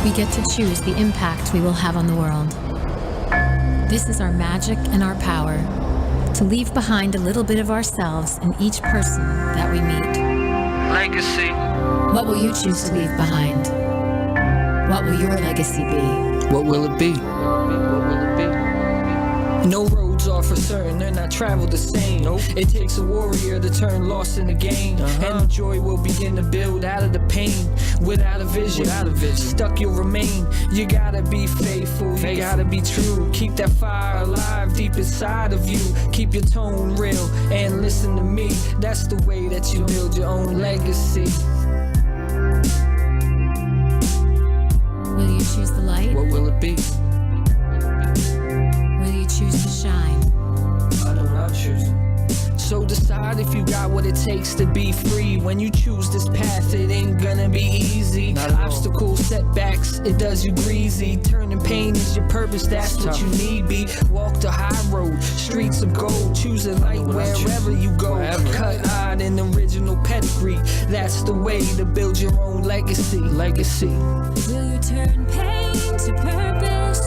We get to choose the impact we will have on the world. This is our magic and our power, to leave behind a little bit of ourselves in each person that we meet. Legacy. What will you choose to leave behind? What will your legacy be? What will it be? What will it be? No roads are for certain, they're not traveled the same. Nope. It takes a warrior to turn lost in the game. And the joy will begin to build out of the pain. Without a vision, stuck you'll remain. You gotta be faithful, you gotta be true. Keep that fire alive deep inside of you. Keep your tone real and listen to me. That's the way that you build your own legacy. Will you choose the light? What will it be? Will you choose to shine? I know what I'm choosing. So decide if you got what it takes to be free. When you choose this path, it ain't gonna be easy. Obstacles, setbacks, it does you greasy. Turning pain is your purpose, that's what you need be. Walk the high road, streets of gold. Choosing light wherever you go. Cut hide an original pedigree. That's the way to build your own legacy. Legacy. Will you turn pain to purpose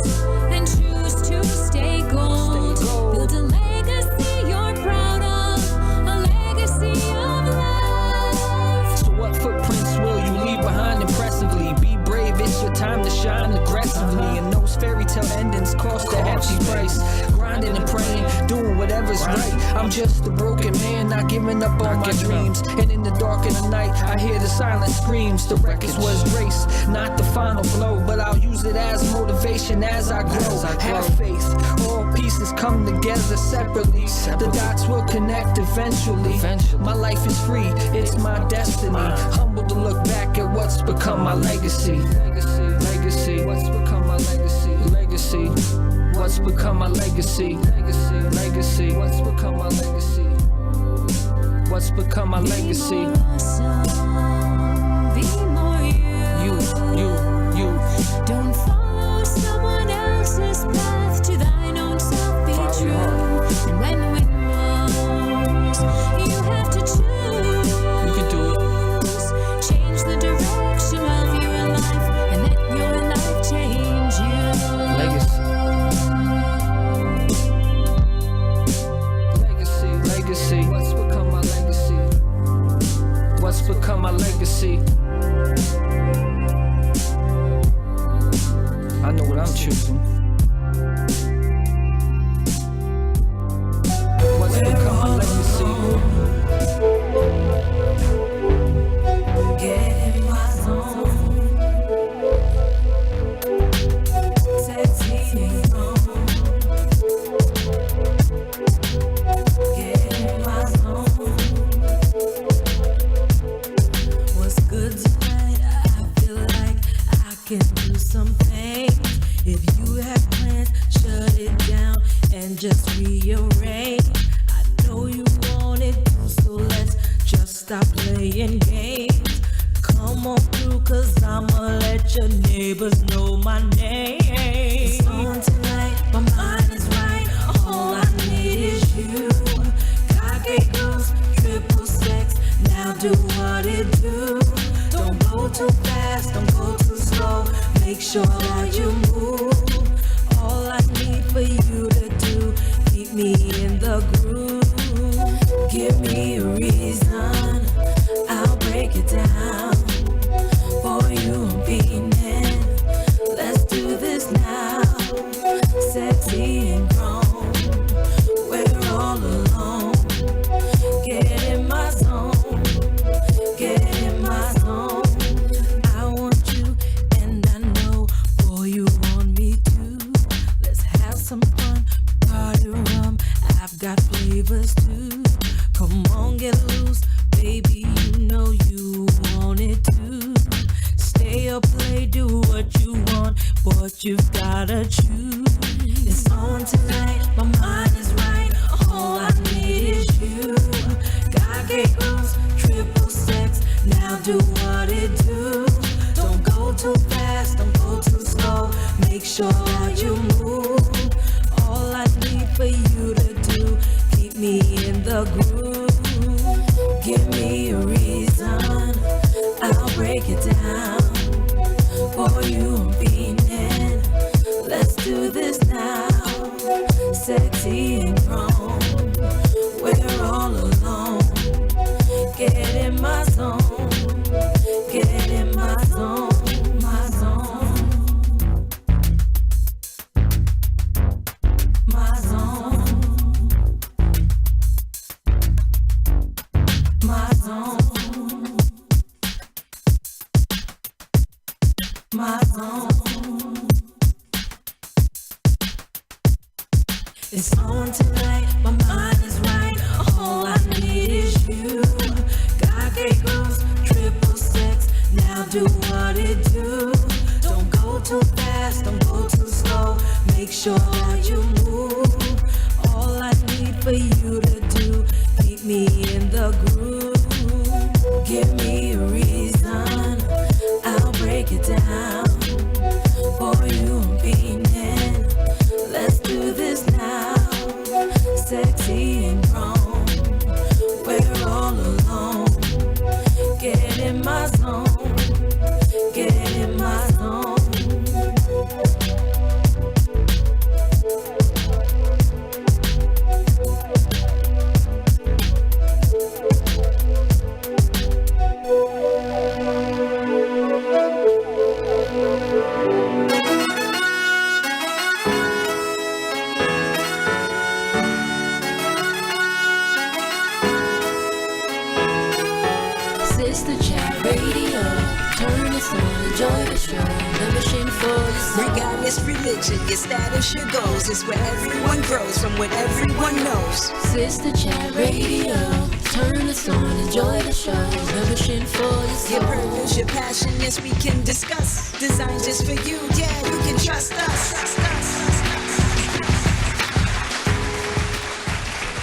and choose to stay gold? Build a legacy you're proud of, a legacy of love. So what footprints will you leave behind impressively? Be brave, it's your time to shine aggressively. And those fairy tale endings cost a hefty price. Grinding and praying, doing whatever's right. I'm just a broken man, not giving up on my dreams. And in the dark of the night, I hear the silent screams. The wreckage was grace, not the final blow, but I'll use it as motivation as I grow. Have faith, all pieces come together separately. The dots will connect eventually. My life is free, it's my destiny. Humble to look back at what's become my legacy. Legacy, what's become my legacy? Legacy, what's become my legacy? Legacy, what's become my legacy? What's become my legacy? You. Don't follow someone else's path, to thine own self be true. And when the wind blows, you have to choose. You can do it. Change the direction of your life and let your life change you. Legacy. Legacy. What's become my legacy? What's become my legacy? I know what I'm choosing. What's become my legacy? Get in my zone. Sexy zone. Get in my zone. What's good tonight? I feel like I can do something. If you have plans, shut it down and just rearrange. I know you want it too, so let's just stop playing games. Come on through, cause I'ma let your neighbors know my name. It's on tonight, my mind is right, all I need is you. Cocky goes, triple sex, now do what it do. Don't go too fast, don't go too slow, make sure that you move. All I need for you to do, keep me in the groove. Give me a reason, I'll break it down. For you I'm beaming, let's do this now. Sexy and grown, we're all alone. Get in my zone, get in my zone. I want you and I know, boy, you want me too. Let's have some fun, party rum, I've got flavors too. Come on, get loose, baby, you know you want it too. Stay or play, do what you want, but you've gotta choose. It's on tonight, my mind is right, all I need is you. God gave rules, triple sex, now do what it do. Don't go too fast, don't go too slow, make sure that you move. All I need for you to do, keep me in the groove. Give me a reason, I'll break it down. For you I'm do this now. Sexy and grown. We're all alone. Get in my zone. Get in my zone. My zone. My zone. My zone. My zone. It's on tonight, my mind is right. All I need is you. God gave girls triple sex. Now do what it do. Don't go too fast, don't go too slow. Make sure that you move. All I need for you to do, keep me in the groove. Give me a reason, I'll break it down. For you I'm fiending. Let's do this now. Sexy and grown. We're all alone. Get in my zone. Get in my zone. Sistah Chat Radio. Turn us on, enjoy the show. The machine for your soul. Regardless religion, your status, your goals, it's where everyone grows from what everyone knows. Sistah Chat Radio. Turn us on, enjoy the show. The machine for your soul. Your purpose, your passion, yes, we can discuss. Designed just for you, yeah, you can trust us.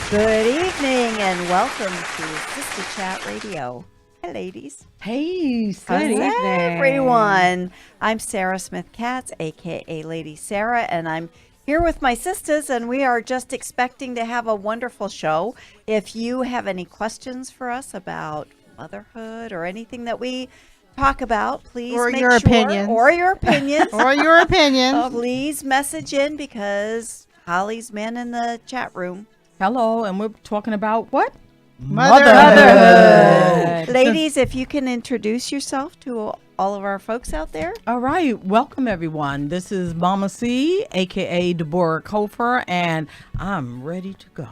Good evening and welcome to Sistah Chat Radio. Hi, ladies. Hey, good Hi, evening. everyone. I'm Sarah Smith Katz, aka Lady Sarah, and I'm here with my sisters, and we are just expecting to have a wonderful show. If you have any questions for us about motherhood or anything that we talk about, please Or make your sure, opinions. or your opinions, Or your opinions. please message in because Holly's man in the chat room. Hello, and we're talking about what? Motherhood. Ladies, if you can introduce yourself to all of our folks out there. All right, welcome everyone. This is Mama C, aka Deborah Kofer, and I'm ready to go.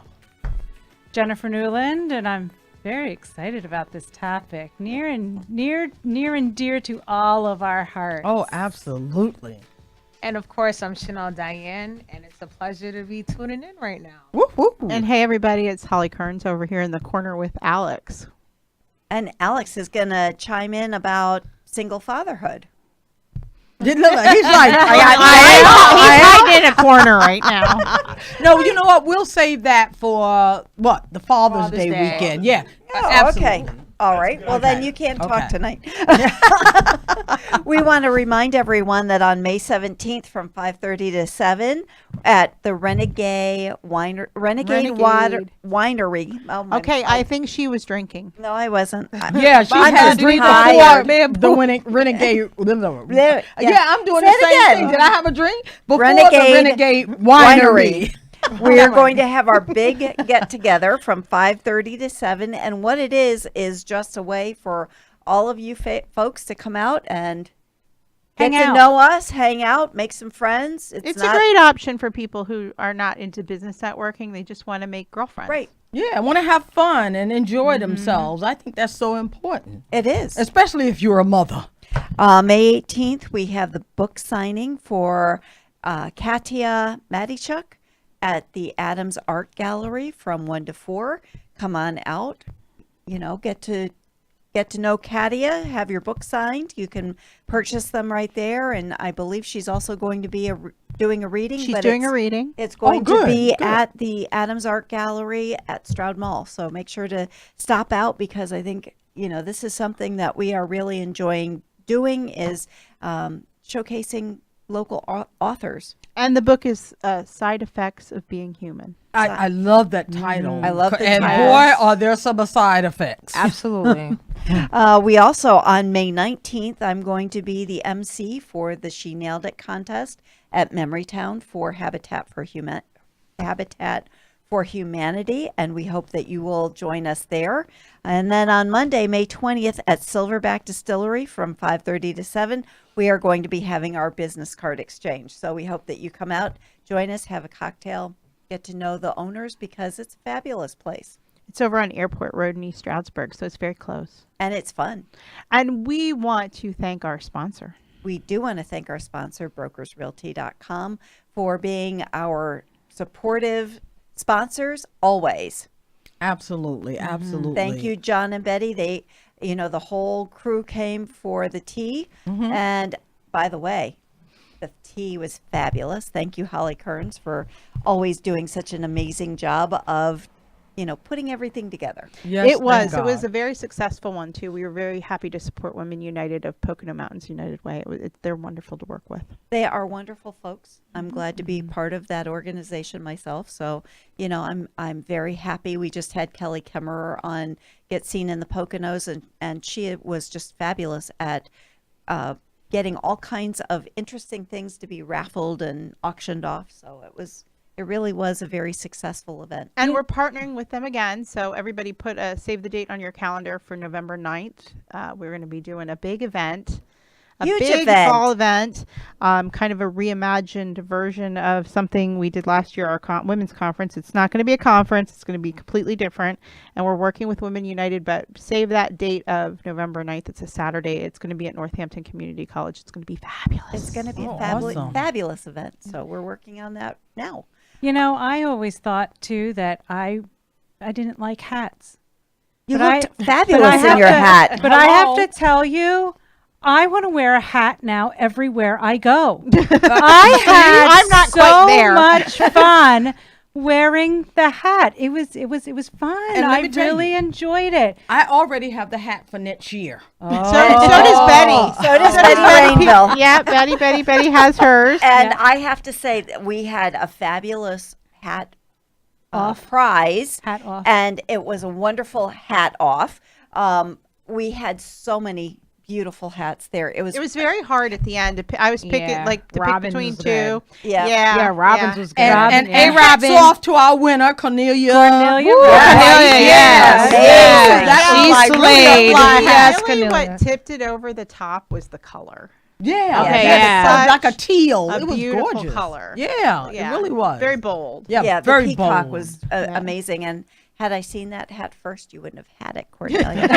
Jennifer Newland, and I'm very excited about this topic. Near and dear to all of our hearts. Oh, absolutely. And of course, I'm Chanel Diane, and it's a pleasure to be tuning in right now. Whoop, whoop. And hey, everybody, it's Holly Kearns over here in the corner with Alex. And Alex is going to chime in about single fatherhood. He's like, He's hiding in a corner right now. no, you know what? We'll save that for the Father's Father's Day Day. weekend. Yeah, Oh, absolutely. okay. All right. Well, then you can't talk Okay. tonight. We want to remind everyone that on May 17th from 5:30 to 7 at the Renegade Water Winery. Oh, my Okay, I think she was drinking. No, I wasn't. Yeah, she I'm had just to drink tired. before the renegade. Yeah. Yeah, I'm doing Say the it same again. thing. Did I have a drink before Renegade the Renegade Winery. Winery? We are going to have our big get together from 5:30 to 7, and what it is just a way for all of you folks to come out and get Hang to out. know us, hang out, make some friends. It's not a great option for people who are not into business networking. They just want to make girlfriends. right. Yeah, I want to have fun and enjoy themselves. I think that's so important, It is. especially if you're a mother. May 18th, we have the book signing for Katia Matichuk at the Adams Art Gallery from 1 to 4. Come on out. You know, get to know Katia, have your book signed. You can purchase them right there. And I believe she's also going to be doing a reading. She's but doing a it's- reading. It's going to good, be good. at the Adams Art Gallery at Stroud Mall. So make sure to stop out because I think, this is something that we are really enjoying doing is showcasing local authors. And the book is Side Effects of Being Human. I love that title. I love the and title. boy, are there some side effects. Absolutely. We also, on May 19th, I'm going to be the MC for the She Nailed It contest at Memorytown for Habitat for Humanity, and we hope that you will join us there. And then on Monday, May 20th, at Silverback Distillery from 5:30 to 7, we are going to be having our business card exchange. So we hope that you come out, join us, have a cocktail, get to know the owners, because it's a fabulous place. It's over on Airport Road in East Stroudsburg, so it's very close. And it's fun. And we want to thank our sponsor. We do want to thank our sponsor, brokersrealty.com, for being our supportive sponsors always. Absolutely, absolutely. Thank you, John and Betty. They, the whole crew came for the tea. And by the way, the tea was fabulous. Thank you, Holly Kearns, for always doing such an amazing job of, putting everything together. Yes, It was thank a very successful one too. We were very happy to support Women United of Pocono Mountains United Way. They're wonderful to work with. They are wonderful folks. I'm glad to be part of that organization myself. So, I'm very happy. We just had Kelly Kemmerer on Get Seen in the Poconos, and she was just fabulous at getting all kinds of interesting things to be raffled and auctioned off. So it really was a very successful event. And we're partnering with them again. So everybody save the date on your calendar for November 9th. We're going to be doing a big event. Huge big event. fall event, kind of a reimagined version of something we did last year, our women's conference. It's not going to be a conference. It's going to be completely different. And we're working with Women United, but save that date of November 9th. It's a Saturday. It's going to be at Northampton Community College. It's going to be fabulous. It's going to be a awesome. fabulous event. So we're working on that now. I always thought too that I didn't like hats. You But looked fabulous in your hat. But I have to tell you, I want to wear a hat now everywhere I go. I had I'm not so quite there. much fun wearing the hat. It was fun. And let I me tell really enjoyed it. I already have the hat for next year. So does Betty. So does Betty Rainville. Yeah, Betty has hers. And I have to say that we had a fabulous hat prize. Hat off. And it was a wonderful hat off. We had so many beautiful hats there. It was very hard at the end. I was picking Yeah, to pick Robin's between was two. good. Yeah. Yeah, Robin's was good. And yeah. hats off to our winner, Cornelia. Cornelia Woo! Rice. Cornelia, yes. Yes. That was She like really slayed. a fly hat. Yes, Really, Cornelia. what tipped it over the top was the color. Yeah, Okay, yeah. yeah. Like a teal. A it was beautiful gorgeous. color. Yeah, it really was. Very bold. Yeah, the very peacock bold. was amazing. And had I seen that hat first, you wouldn't have had it, Cornelia.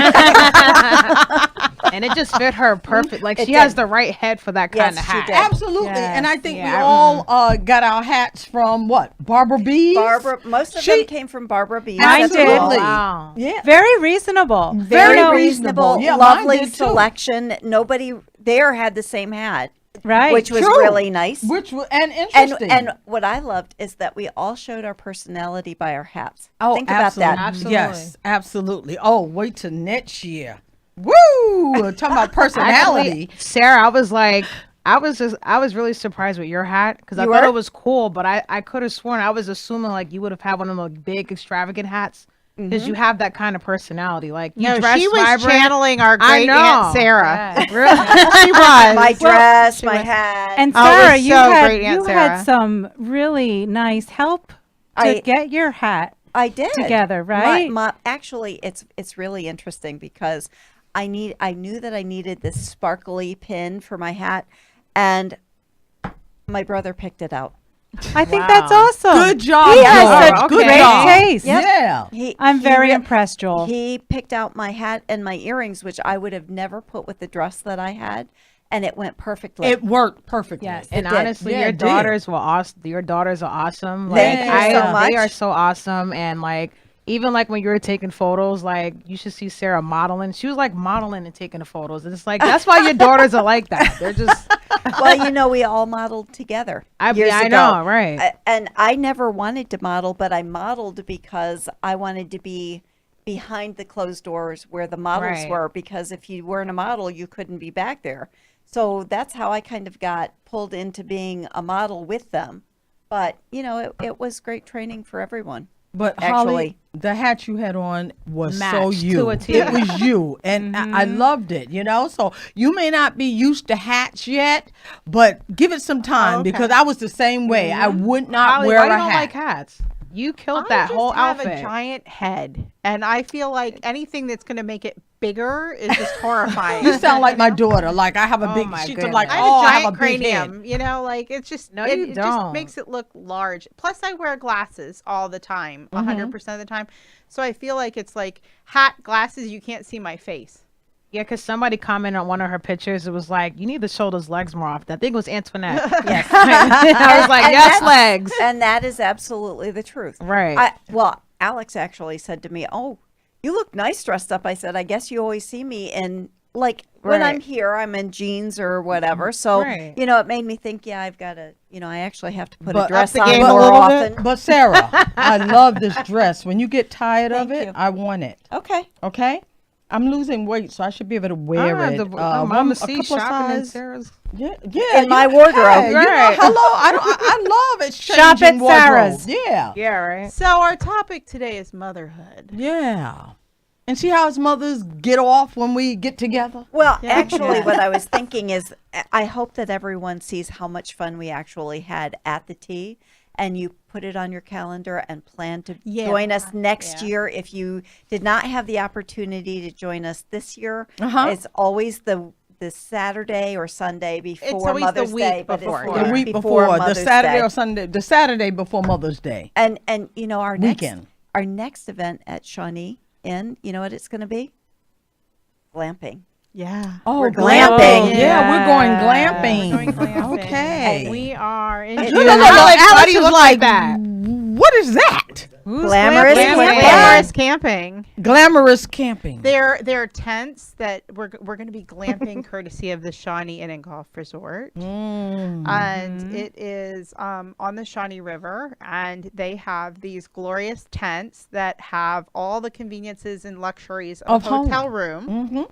And it just fit her perfect. Like It she has did. the right head for that Yes, kind of she hat. did. Absolutely. Yes. And I think Yeah, we all got our hats from what? Barbara Bees? Most of She- them came from Barbara B. Mine did. Absolutely. Wow. Yeah. Very reasonable. Very Very reasonable. reasonable, Yeah, mine lovely did too. selection. Nobody there had the same hat, Right. which was True. really nice. Which was, and And interesting. and what I loved is that we all showed our personality by our hats. oh, Think about absolutely. that. Absolutely. Yes, absolutely. Oh, wait till next year. Woo! Talking about personality. Actually, Sarah, I was really surprised with your hat because I You thought were? it was cool, but I could have sworn I was assuming like you would have had one of those big extravagant hats because you have that kind of personality. Like you No, dress she was vibrant. channeling our I great know. Aunt Sarah. Yeah, really. She was. My dress, she my was- hat. And Oh, it Sarah, was you so had great, Aunt you Sarah. had some really nice help to I- get your hat I did together, right? Actually, it's really interesting because I knew that I needed this sparkly pin for my hat, and my brother picked it out. I think that's awesome. Good job. He has Joel. such Good great job. taste. Yep. Yeah. I'm very re- impressed, Joel. He picked out my hat and my earrings, which I would have never put with the dress that I had, and it went perfectly. It worked perfectly. Yes. And It did. honestly, Yeah, your it did. daughters were awesome. Your daughters are awesome. Thank Like you so much. they are so awesome. And like even like when you were taking photos, like you should see Sarah modeling. She was like modeling and taking the photos. And it's like that's why your daughters are like that. They're just well, we all modeled together. Years I ago. know, right. And I never wanted to model, but I modeled because I wanted to be behind the closed doors where the models Right. were. Because if you weren't a model, you couldn't be back there. So that's how I kind of got pulled into being a model with them. But, it was great training for everyone. But Actually. Holly, the hat you had on was so Matched you. to a T. It was you, and I loved it. So you may not be used to hats yet, but give it some time because I was the same way. I would not Holly, wear why a you don't hat. like hats? You killed I that just whole have outfit. a giant head, and I feel like anything that's going to make it bigger is just horrifying. You sound like my daughter. Like I have a Oh big. my She's goodness. like, I have oh, a I giant have a big cranium, head. like it's just No, it, you it just don't. makes it look large. Plus, I wear glasses all the time, 100% of the time. So I feel like it's like hat, glasses. You can't see my face. Yeah, because somebody commented on one of her pictures. It was like, you need to show those legs more often. I think it was Antoinette. Yes. I was like, And yes, that's- legs. And that is absolutely the truth. Right. Well, Alex actually said to me, "Oh, you look nice dressed up." I said, "I guess you always see me in when I'm Right. here, I'm in jeans or whatever." So, Right. it made me think, yeah, I've got to, I actually have to put But a dress the on game more a little often. But Sarah, I love this dress. When you get tired of Thank it, you. I want it. Okay. Okay. I'm losing weight, so I should be able to wear it. Mama see a couple shopping in size. Sarah's. Yeah, In my you- wardrobe. Hey, Right. hello. I love it. Shop changing at Sarah's. wardrobe. Yeah. Yeah, right. So our topic today is motherhood. Yeah. And see how us mothers get off when we get together? Well, actually, what I was thinking is I hope that everyone sees how much fun we actually had at the tea, and you put it on your calendar and plan to join us next year. If you did not have the opportunity to join us this year, it's always the Saturday or Sunday before always the Mother's week Day, but before, it's yeah. The week before, the Mother's Saturday Day. or Sunday, the Saturday before Mother's Day. And our Weekend. next event at Shawnee Inn, you know what it's going to be? Glamping. Yeah. Oh, We're glamping. Yeah, we're going Yeah. glamping. We're going glamping. Okay. We are in No, June. no, no, Alex, why Alex do you is look like, like that? what is that? Glamorous glamping? camping. Glamorous camping. Glamorous camping. They're tents that we're going to be glamping courtesy of the Shawnee Inn and Golf Resort. And it is on the Shawnee River, and they have these glorious tents that have all the conveniences and luxuries of a home. hotel room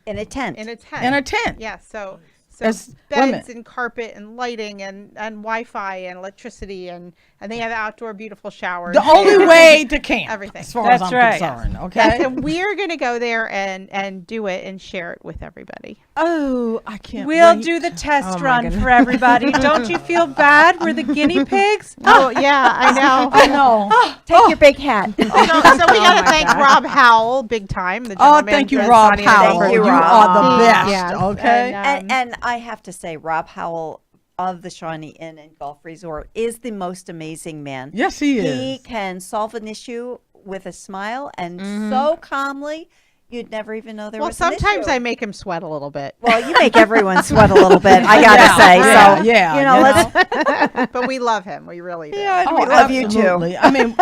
In a tent. in a tent. In a tent. Yeah, so As beds women. and carpet and lighting and Wi-Fi and electricity and they have outdoor beautiful showers. The only there. way to camp. Everything. As far as That's I'm right. concerned. Okay. Yes, and we're gonna go there and do it and share it with everybody. Oh, I can't We'll wait. do the test Oh my run goodness. for everybody. Don't you feel bad? We're the guinea pigs. Oh yeah, I know. I know. Take your big hat. So we gotta thank Rob Howell big time. The Oh, general thank you, manager of Rob Shawnee Inn and Howell. Golf Thank you, You Rob. are the best. Yes, Okay. And I have to say, Rob Howell of the Shawnee Inn and Golf Resort is the most amazing man. Yes, he He is. can solve an issue with a smile and so calmly, you'd never even know there Well, was an sometimes issue. I make him sweat a little bit, Well, you make everyone sweat a little bit, I gotta Yeah, say. yeah, So, yeah, let's. but we love him. We really do. Yeah, Oh, we love you too. absolutely. I mean,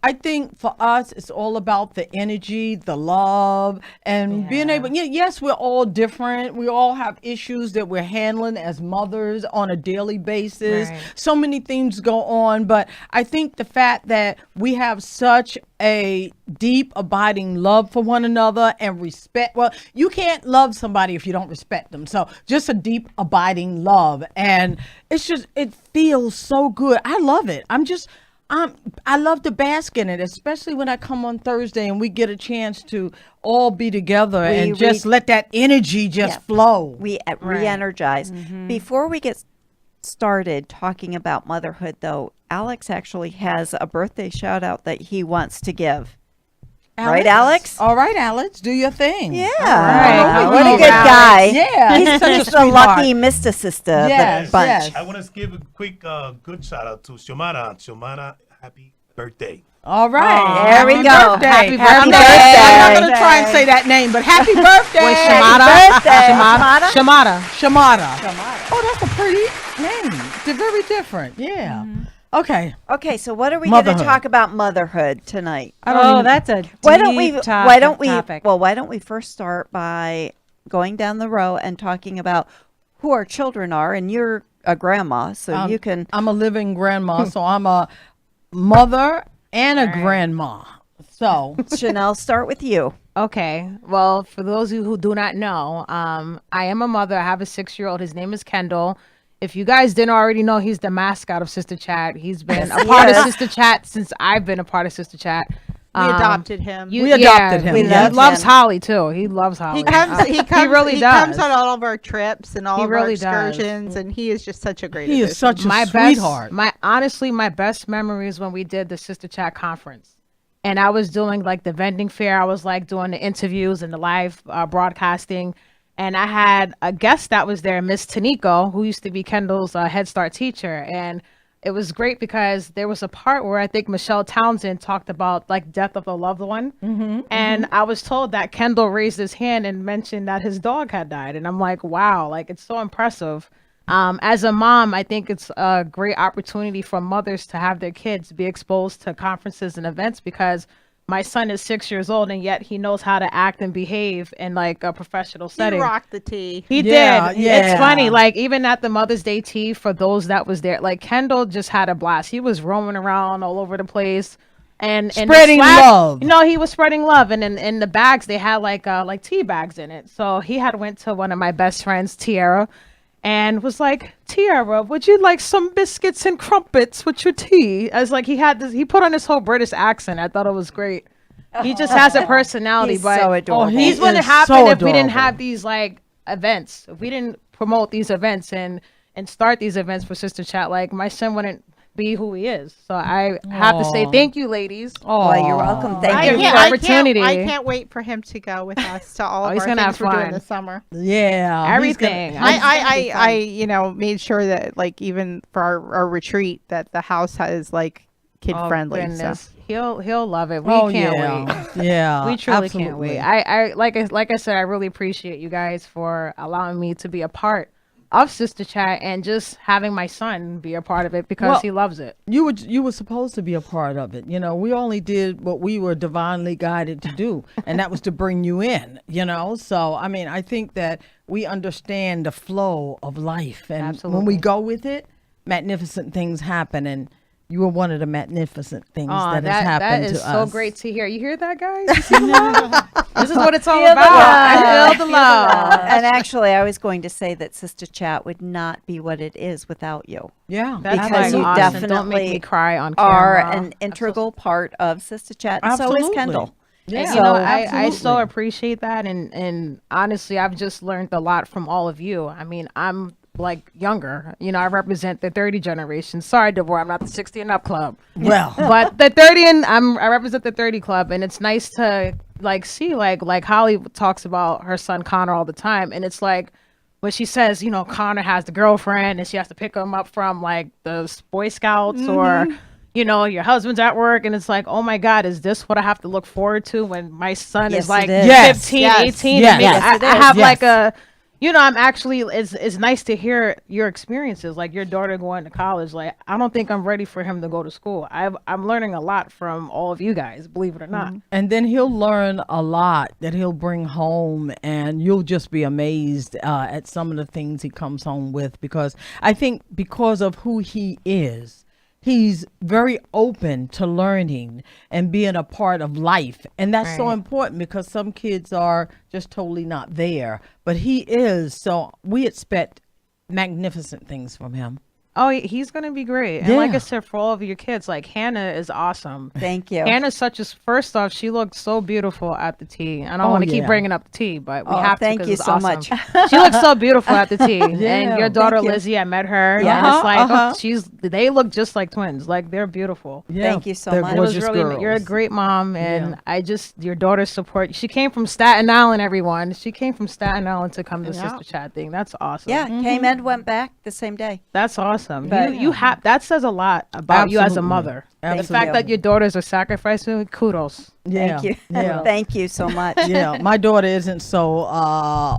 I think for us, it's all about the energy, the love, and being able. Yes, we're all different. We all have issues that we're handling as mothers on a daily basis. Right. So many things go on, but I think the fact that we have such a deep, abiding love for one another and respect. Well, you can't love somebody if you don't respect them. So just a deep, abiding love. And it feels so good. I love it. I love to bask in it, especially when I come on Thursday and we get a chance to all be together and just let that energy just flow. We re-energize. Before we get started talking about motherhood, though, Alex actually has a birthday shout out that he wants to give. Right, Alex? All right, Alex, do your thing. Yeah. right. What a Oh, good guy. Yeah, he's such a He's the sweetheart. lucky Mr. Sister of Yes, the bunch. yes. I want to give a quick good shout out to Xiomara. Xiomara, happy birthday. All right. There we Happy go. Birthday. Happy I'm birthday. not going to try and say that name, but happy birthday. Wait, Happy Shamada? birthday. Shamada. Shamada. Oh, that's a pretty name. They're very different. Yeah. Okay. Okay, so what are we going to Motherhood. talk about motherhood tonight? Oh, that's a Why don't we topic. why don't we first start by going down the row and talking about who our children are, and you're a grandma, so you can I'm a living grandma, so I'm a mother and a grandma. So, Chanel, start with you. Okay. Well, for those of you who do not know, I am a mother. I have a 6-year-old. His name is Kendall. If you guys didn't already know, he's the mascot of Sister Chat. He's been a part of Sister Chat since I've been a part of Sister Chat. We adopted him. We adopted him. We He love loves him. Holly too. He loves Holly. He comes. He comes. He really he does. comes on all of our trips and all He of our really does. excursions, and he is just such a great. he is addition. such a my sweetheart. my best memories when we did the Sister Chat conference, and I was doing like the vending fair. I was like doing the interviews and the live broadcasting, and I had a guest that was there, Miss Taniko, who used to be Kendall's Head Start teacher, and it was great because there was a part where I think Michelle Townsend talked about like death of a loved one, and I was told that Kendall raised his hand and mentioned that his dog had died, and I'm like, wow, like it's so impressive. As a mom, I think it's a great opportunity for mothers to have their kids be exposed to conferences and events because my son is 6 years old and yet he knows how to act and behave in like a professional He setting. rocked the tea. He Yeah, did. yeah. It's funny, like even at the Mother's Day tea for those that was there, like Kendall just had a blast. He was roaming around all over the place and Spreading love. No, he was spreading love, and in the bags they had like tea bags in it. So he had went to one of my best friends, Tiara, and was like, Tiara, would you like some biscuits and crumpets with your tea? As like he put on this whole British accent. I thought it was great. He just has a personality, He's but so adorable. he these wouldn't is happen so if we didn't adorable. have these like events. If we didn't promote these events and start these events for Sister Chat, like my son wouldn't be who he is. So I have to say thank you, ladies. Well, you're welcome. Thank I you. give you opportunity. I can't wait for him to go with us to all of he's our gonna things have we're doing fun. this summer. Yeah, he's Everything. gonna- I made sure that like even for our retreat that the house is like kid friendly. So. Goodness. He'll love it. We Oh can't yeah, wait. yeah. We truly absolutely. can't wait. I like I said, I really appreciate you guys for allowing me to be a part of Sister Chat and just having my son be a part of it because Well, he loves it. You were supposed to be a part of it. You know, we only did what we were divinely guided to do, and that was to bring you in. You know, so I mean, I think that we understand the flow of life, and when Absolutely. we go with it, magnificent things happen, and you were one of the magnificent things that has happened that is to so us. great to hear. You hear that, guys? You see that? This is what it's all about. I feel the love. And actually, I was going to say that Sister Chat would not be what it is without you. Yeah, That's Because like you awesome. Don't make definitely me cry on Are camera. an integral part of Sister Chat, and so Absolutely. is Kendall. Yeah. And, So- you know, I so absolutely. appreciate that, and honestly, I've just learned a lot from all of you. I mean, I'm like younger, you know, I represent the 30 generation. Sorry, Deborah, I'm not the 60 and up club. Well, But the 30 and I represent the 30 club, and it's nice to like see like Holly talks about her son Connor all the time, and it's like when she says, you know, Connor has the girlfriend and she has to pick him up from like the Boy Scouts or you know, your husband's at work, and it's like, oh my God, is this what I have to look forward to when my son Yes, is like it is. Yes, 15, yes, 18? yes. And maybe Yes, it I is. have Yes. like a, you know, I'm actually, it's nice to hear your experiences, like your daughter going to college. Like, I don't think I'm ready for him to go to school. I'm learning a lot from all of you guys, believe it or not. and then he'll learn a lot that he'll bring home, and you'll just be amazed at some of the things he comes home with, because I think because of who he is, he's very open to learning and being a part of life. And that's so Right. important because some kids are just totally not there, but he is. So we expect magnificent things from him. Oh, he's going to be great. And like Yeah. I said, for all of your kids, like Hannah is awesome. Thank you. Hannah's first off, she looked so beautiful at the tea. I don't Oh, want to keep yeah. bringing up the tea, but we Oh, have to. thank 'cause you it's so awesome. much. She looks so beautiful at the tea. Yeah, And your daughter thank you. Lizzie, I met her. Yeah. And it's like, Uh-huh. they look just like twins. Like they're beautiful. Thank you so they're much. It was gorgeous really, you're a girls. great mom, and Yeah. your daughter's support. She came from Staten Island, everyone. She came from Staten Island to come to Yeah. Sister Chat thing. That's awesome. Yeah, came and went back the same day. That's awesome. But- you have that says a lot about you as a Absolutely. mother. The Absolutely. fact that your daughters are sacrificing, kudos. Yeah. Thank you. Yeah. Thank you so much. Yeah, my daughter isn't so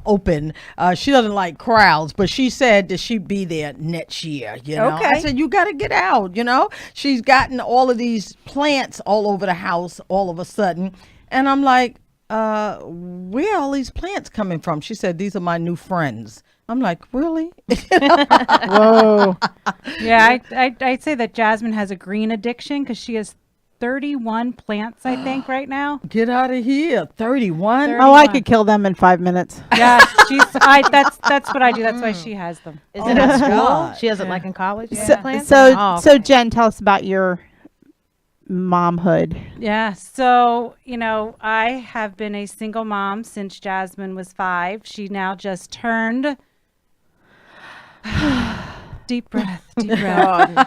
open. She doesn't like crowds, but she said that she'd be there next year. You know, I Okay. said you got to get out. You know, she's gotten all of these plants all over the house all of a sudden, and I'm like, where are all these plants coming from? She said, these are my new friends. I'm like, really? Whoa. Yeah, I'd say that Jasmine has a green addiction because she has 31 plants, I think, right now. Get out of here. 31? Oh, I 31. could kill them in 5 minutes. Yeah, that's what I do. That's why she has them. Is it at school? God. She has it like in college? So, plants? so, Oh, so okay. Jen, tell us about your momhood. Yeah. So, I have been a single mom since Jasmine was 5. She now just turned deep breath, 21.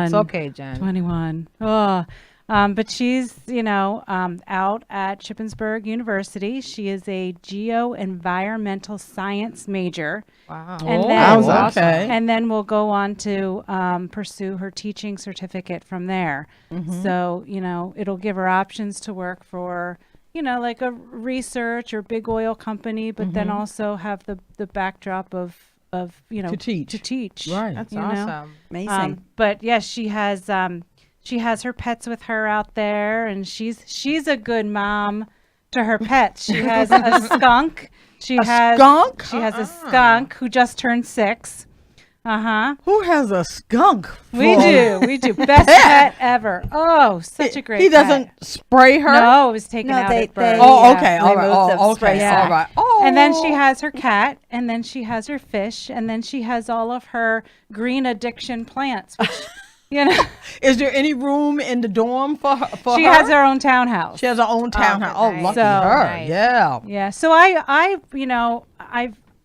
It's okay, Jen. 21. Oh. But she's, out at Shippensburg University. She is a geo-environmental science major. Wow. And Oh, then, okay. and then we'll go on to pursue her teaching certificate from there. So, it'll give her options to work for, like a research or big oil company, but then also have the backdrop of To teach. To teach. Right. That's you know? awesome. Amazing. But yes, she has her pets with her out there, and she's a good mom to her pets. She has a skunk. She has skunk? She has a skunk who just turned 6. Who has a skunk? We for- do. Best pet ever. Oh, such a great He doesn't pet. spray her? No, it was taken out they, at birth. Oh, yeah, okay. All right. removed the Oh, spray okay. Yeah. All right. Oh. And then she has her cat, and then she has her fish, and then she has all of her green addiction plants, which, Is there any room in the dorm for her? she has her own townhouse. She has her own townhouse. Oh, nice. lucky So her. nice. Yeah. Yeah. So I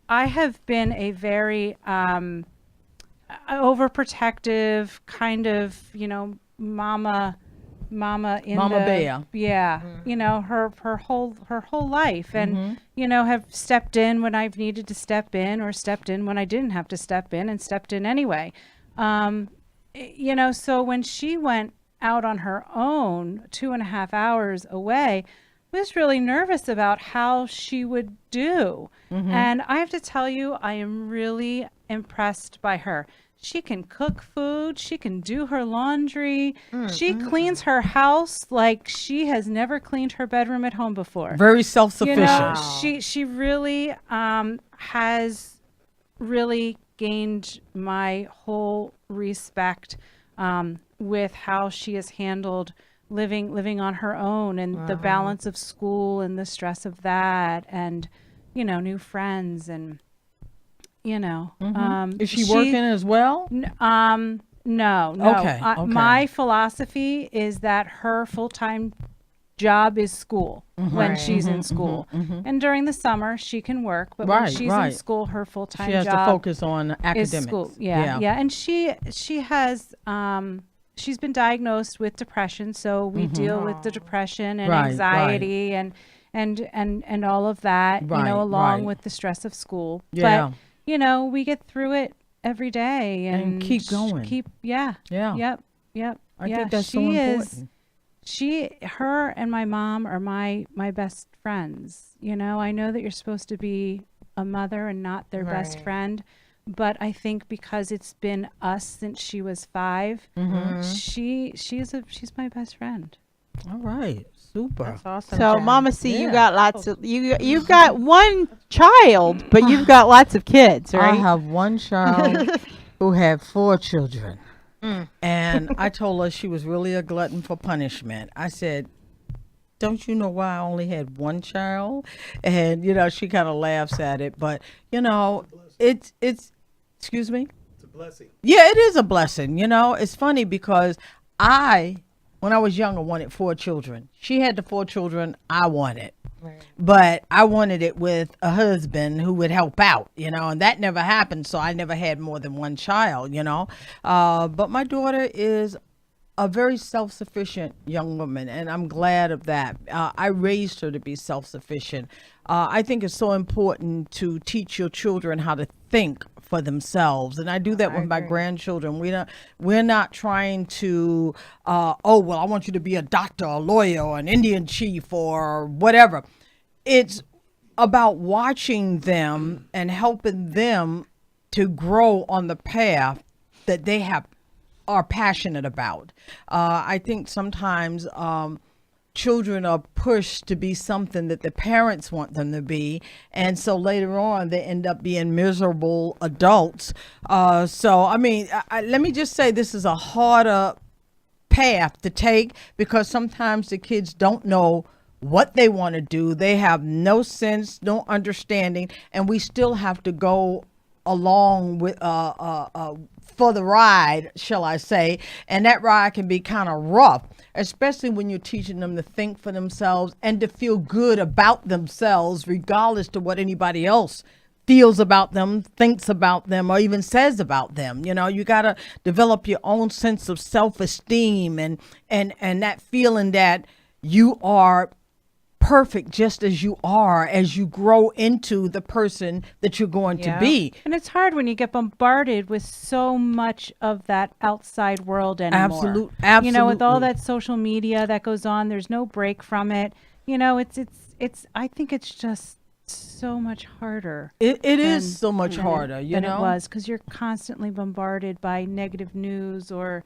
have been a very overprotective kind of, mama in Mama the, bear. Yeah. Her whole life, and have stepped in when I've needed to step in, or stepped in when I didn't have to step in, and stepped in anyway. So when she went out on her own 2.5 hours away, I was really nervous about how she would do. And I have to tell you, I am really impressed by her. She can cook food. She can do her laundry. She cleans her house like she has never cleaned her bedroom at home before. Very self-sufficient. She really has really gained my whole respect with how she has handled living on her own, and the balance of school and the stress of that, and new friends, and Is she working as well? no. Okay, okay. My philosophy is that her full-time job is school when she's in school, and during the summer she can work, but when she's in school, her full-time She has job to focus on is academics. school. Yeah. And she has she's been diagnosed with depression, so we deal with the depression and Right, anxiety and all of that, Right, along right. with the stress of school. Yeah. But we get through it every day and keep going. Yeah. Yeah. Yep. I think that's so important. Her and my mom are my best friends. I know that you're supposed to be a mother and not their best friend, but I think because it's been us since she was 5, she's my best friend. All right. Super. That's awesome. So, Jen. Mama C, you Yeah. got lots of you've got one child, but you've got lots of kids, I right? have one child who had 4 children. And I told her she was really a glutton for punishment. I said, don't you know why I only had one child? And, she kind of laughs at it. But, it's excuse me? It's a blessing. Yeah, it is a blessing. It's funny because when I was younger, wanted 4 children. She had the 4 children I wanted. But I wanted it with a husband who would help out, and that never happened. So I never had more than one child, But my daughter is a very self-sufficient young woman, and I'm glad of that. I raised her to be self-sufficient. I think it's so important to teach your children how to think for themselves, and I do that with my grandchildren. We're not trying to I want you to be a doctor, a lawyer, or an Indian chief, or whatever. It's about watching them and helping them to grow on the path that they are passionate about. I think sometimes children are pushed to be something that the parents want them to be, and so later on they end up being miserable adults. Let me just say, this is a harder path to take, because sometimes the kids don't know what they want to do. They have no sense, no understanding, and we still have to go along with for the ride, shall I say. And that ride can be kind of rough, especially when you're teaching them to think for themselves and to feel good about themselves, regardless to what anybody else feels about them, thinks about them, or even says about them. You know, you got to develop your own sense of self-esteem and that feeling that you are perfect just as you are, as you grow into the person that you're going to be. And it's hard when you get bombarded with so much of that outside world anymore. Absolutely. You know, with all that social media that goes on, there's no break from it. You know, it's I think it's just so much harder. It is so much harder, you than know. it was, because you're constantly bombarded by negative news or,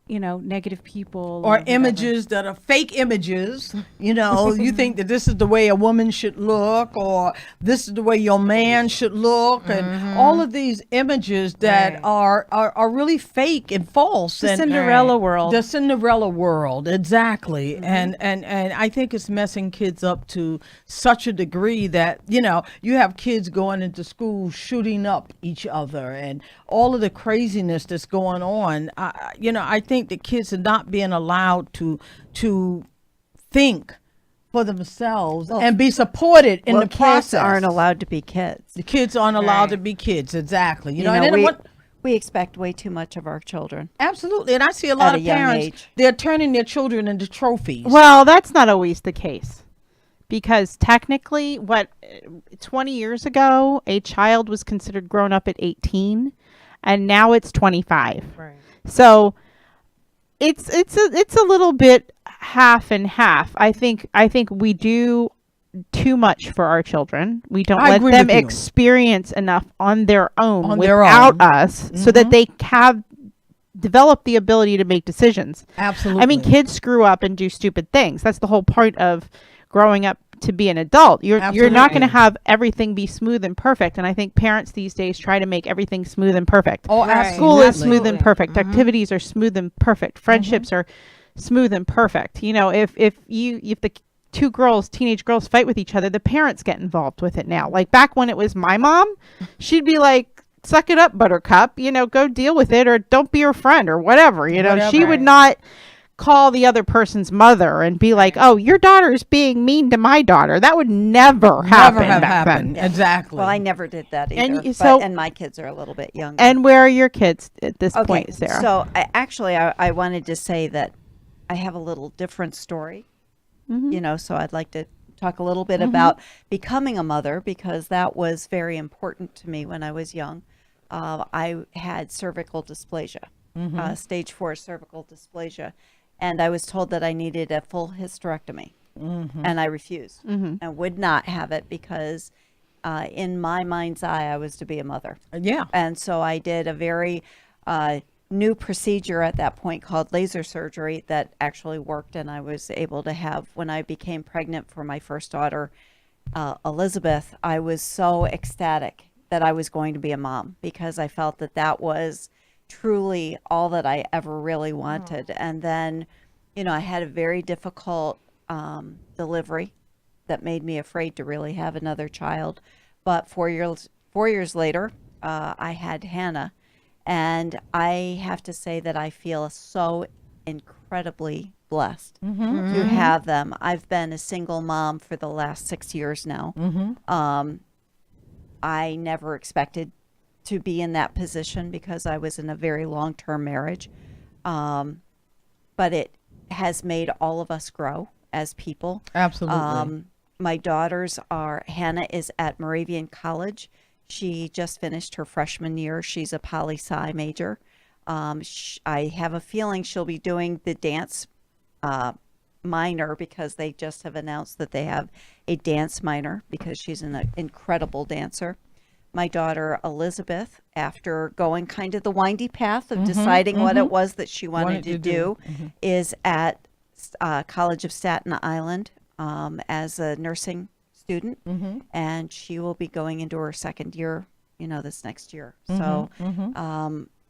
you know, negative people or images that are fake images. You know, you think that this is the way a woman should look, or this is the way your man should look, and all of these images that are really fake and false. The and Cinderella world. The Cinderella world, exactly. And I think it's messing kids up to such a degree that, you know, you have kids going into school shooting up each other and all of the craziness that's going on. You know, I think the kids are not being allowed to think for themselves and be supported in the process. Kids aren't allowed to be kids. The kids aren't allowed to be kids, exactly. You know, and then we expect way too much of our children. Absolutely, and I see a lot of young parents, age. they're turning their children into trophies. Well, that's not always the case, because technically, 20 years ago, a child was considered grown up at 18, and now it's 25. Right. So it's a little bit half and half. I think we do too much for our children. We don't let them experience enough on their own without us, so that they have developed the ability to make decisions. Absolutely. I mean, kids screw up and do stupid things. That's the whole point of growing up to be an adult. You're not going to have everything be smooth and perfect, and I think parents these days try to make everything smooth and perfect. Oh, absolutely. School is smooth and perfect. Activities are smooth and perfect. Friendships are smooth and perfect. You know, if the two teenage girls fight with each other, the parents get involved with it now. Like back when it was my mom, she'd be like, suck it up, buttercup, you know, go deal with it, or don't be her friend, or whatever. You know, she would not call the other person's mother and be like, oh, your daughter's being mean to my daughter. That would never happen. Yeah. Exactly. Well, I never did that either. And my kids are a little bit younger. And where are your kids at this point, Sarah? So I wanted to say that I have a little different story, you know, so I'd like to talk a little bit about becoming a mother, because that was very important to me when I was young. I had cervical dysplasia, stage 4 cervical dysplasia. And I was told that I needed a full hysterectomy, and I refused. I would not have it because in my mind's eye, I was to be a mother. Yeah. And so I did a very new procedure at that point called laser surgery that actually worked, and I was able to have, when I became pregnant for my first daughter, Elizabeth, I was so ecstatic that I was going to be a mom, because I felt that that was truly all that I ever really wanted. And then, you know, I had a very difficult delivery that made me afraid to really have another child. But 4 years later, I had Hannah, and I have to say that I feel so incredibly blessed to have them. I've been a single mom for the last 6 years now. I never expected to be in that position because I was in a very long-term marriage. But it has made all of us grow as people. Absolutely. My daughters Hannah is at Moravian College. She just finished her freshman year. She's a poli-sci major. I have a feeling she'll be doing the dance minor, because they just have announced that they have a dance minor, because she's an incredible dancer. My daughter Elizabeth, after going kind of the windy path of deciding what it was that she wanted to do, is at College of Staten Island as a nursing student, and she will be going into her second year, you know, this next year. So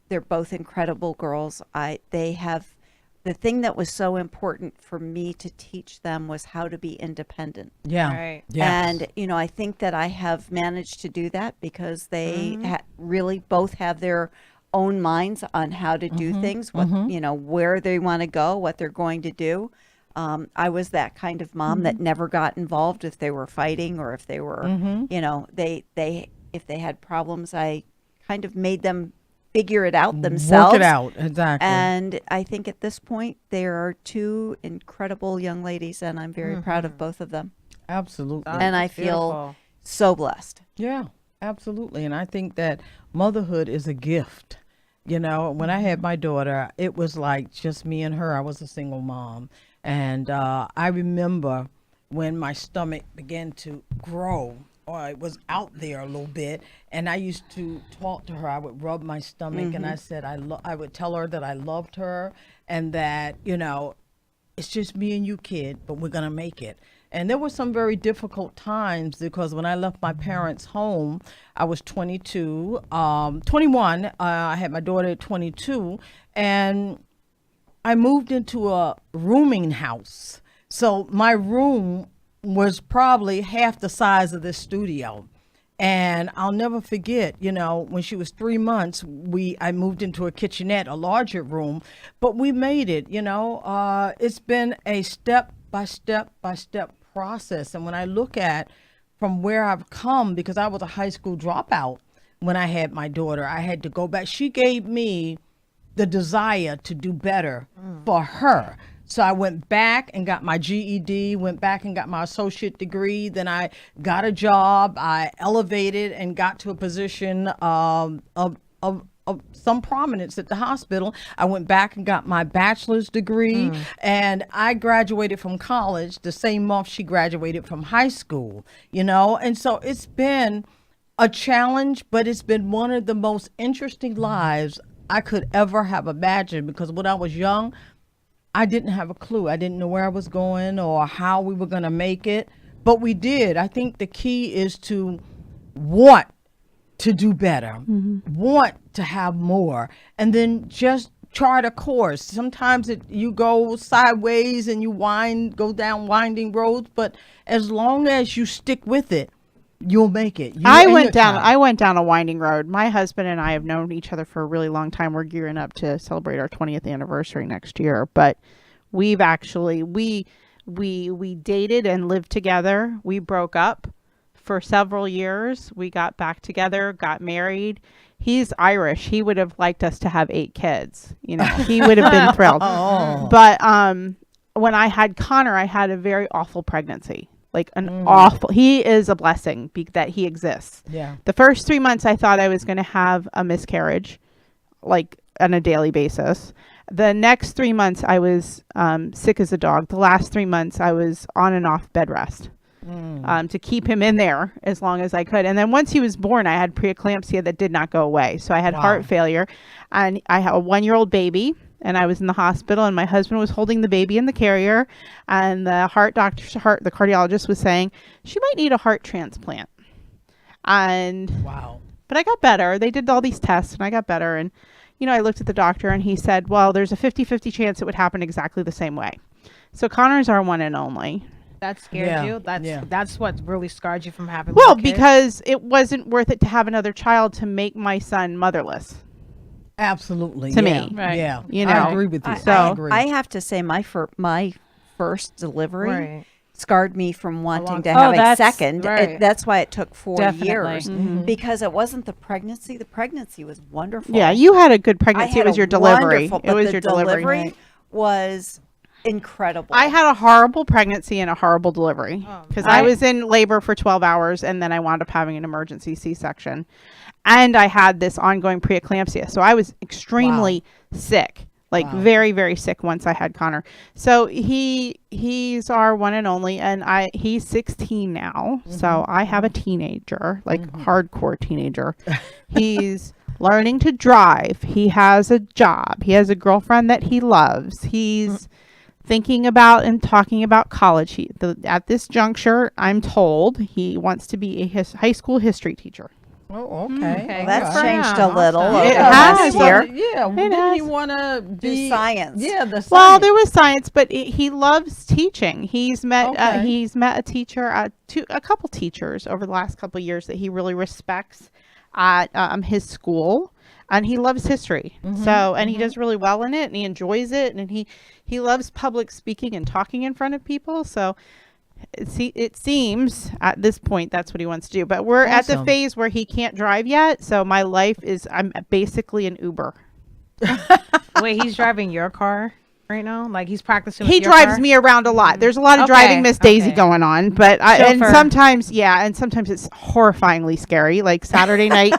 they're both incredible girls. They have the thing that was so important for me to teach them was how to be independent. Yeah. Right. Yes. And, I think that I have managed to do that because they really both have their own minds on how to do things, what, where they want to go, what they're going to do. I was that kind of mom that never got involved if they were fighting or if they were, if they had problems, I kind of made them figure it out themselves. Work it out. Exactly. And I think at this point, there are two incredible young ladies, and I'm very proud of both of them. Absolutely. And I feel so blessed. Yeah, absolutely. And I think that motherhood is a gift. When I had my daughter, it was like just me and her. I was a single mom. And I remember when my stomach began to grow, or it was out there a little bit, and I used to talk to her. I would rub my stomach, and I said I would tell her that I loved her, and that it's just me and you, kid, but we're gonna make it. And there were some very difficult times because when I left my parents' home, I was 21. I had my daughter at 22, and I moved into a rooming house. So my room was probably half the size of this studio. And I'll never forget, when she was 3 months, I moved into a kitchenette, a larger room, but we made it. It's been a step by step process. And when I look at from where I've come, because I was a high school dropout when I had my daughter, I had to go back. She gave me the desire to do better for her. So I went back and got my GED, went back and got my associate degree. Then I got a job. I elevated and got to a position of some prominence at the hospital. I went back and got my bachelor's degree, and I graduated from college the same month she graduated from high school, And so it's been a challenge, but it's been one of the most interesting lives I could ever have imagined, because when I was young, I didn't have a clue. I didn't know where I was going or how we were going to make it, but we did. I think the key is to want to do better, want to have more, and then just chart a course. Sometimes you go sideways and you go down winding roads, but as long as you stick with it, you'll make it. I went down a winding road. My husband and I have known each other for a really long time. We're gearing up to celebrate our 20th anniversary next year, but we've actually we dated and lived together. We broke up for several years. We got back together, got married. He's Irish. He would have liked us to have 8 kids. He would have been thrilled. But when I had Connor, I had a very awful pregnancy. Like an awful, he is a blessing that he exists. Yeah. The first 3 months I thought I was going to have a miscarriage, like on a daily basis. The next 3 months I was sick as a dog. The last 3 months I was on and off bed rest to keep him in there as long as I could. And then once he was born, I had preeclampsia that did not go away. So I had heart failure, and I have a 1-year-old baby. And I was in the hospital, and my husband was holding the baby in the carrier, and the the cardiologist was saying she might need a heart transplant. And but I got better. They did all these tests, and I got better. And I looked at the doctor, and he said, well, there's a 50-50 chance it would happen exactly the same way. So Connor's our one and only. That scared you? That's what really scarred you from having Well, more kids? because it wasn't worth it to have another child to make my son motherless. Absolutely. To me. Right. Yeah. I agree with you. So- I agree. I have to say my first delivery Right. scarred me from wanting to Oh, have a that's second. right. That's why it took 4 Definitely. years, because it wasn't the pregnancy. The pregnancy was wonderful. Yeah, you had a good I pregnancy. had It was a your delivery. wonderful- It but was the your delivery. delivery was incredible. I had a horrible pregnancy and a horrible delivery because I was in labor for 12 hours, and then I wound up having an emergency C-section, and I had this ongoing preeclampsia. So I was extremely sick, like very, very sick once I had Connor. So he's our one and only, and he's 16 now. So I have a teenager, like hardcore teenager. He's learning to drive. He has a job. He has a girlfriend that he loves. He's thinking about and talking about college. At this juncture, I'm told he wants to be a high school history teacher. Oh, okay. Okay. That's Good. changed Yeah, a little awesome. over It the has. last year. Yeah. Didn't he want to be science. Yeah, the science. Well, there was science, but he loves teaching. He's met Okay. a teacher, a couple teachers over the last couple of years that he really respects at his school, and he loves history. So, and he does really well in it, and he enjoys it, and he loves public speaking and talking in front of people. So, it seems at this point that's what he wants to do. But we're at the Awesome. phase where he can't drive yet. So my life is I'm basically an Uber. Wait, he's driving your car right now? Like he's practicing He with your drives car? me around a lot. There's a lot of Okay, driving Miss Daisy okay. going on, but and Chauffeur. sometimes it's horrifyingly scary. Like Saturday night,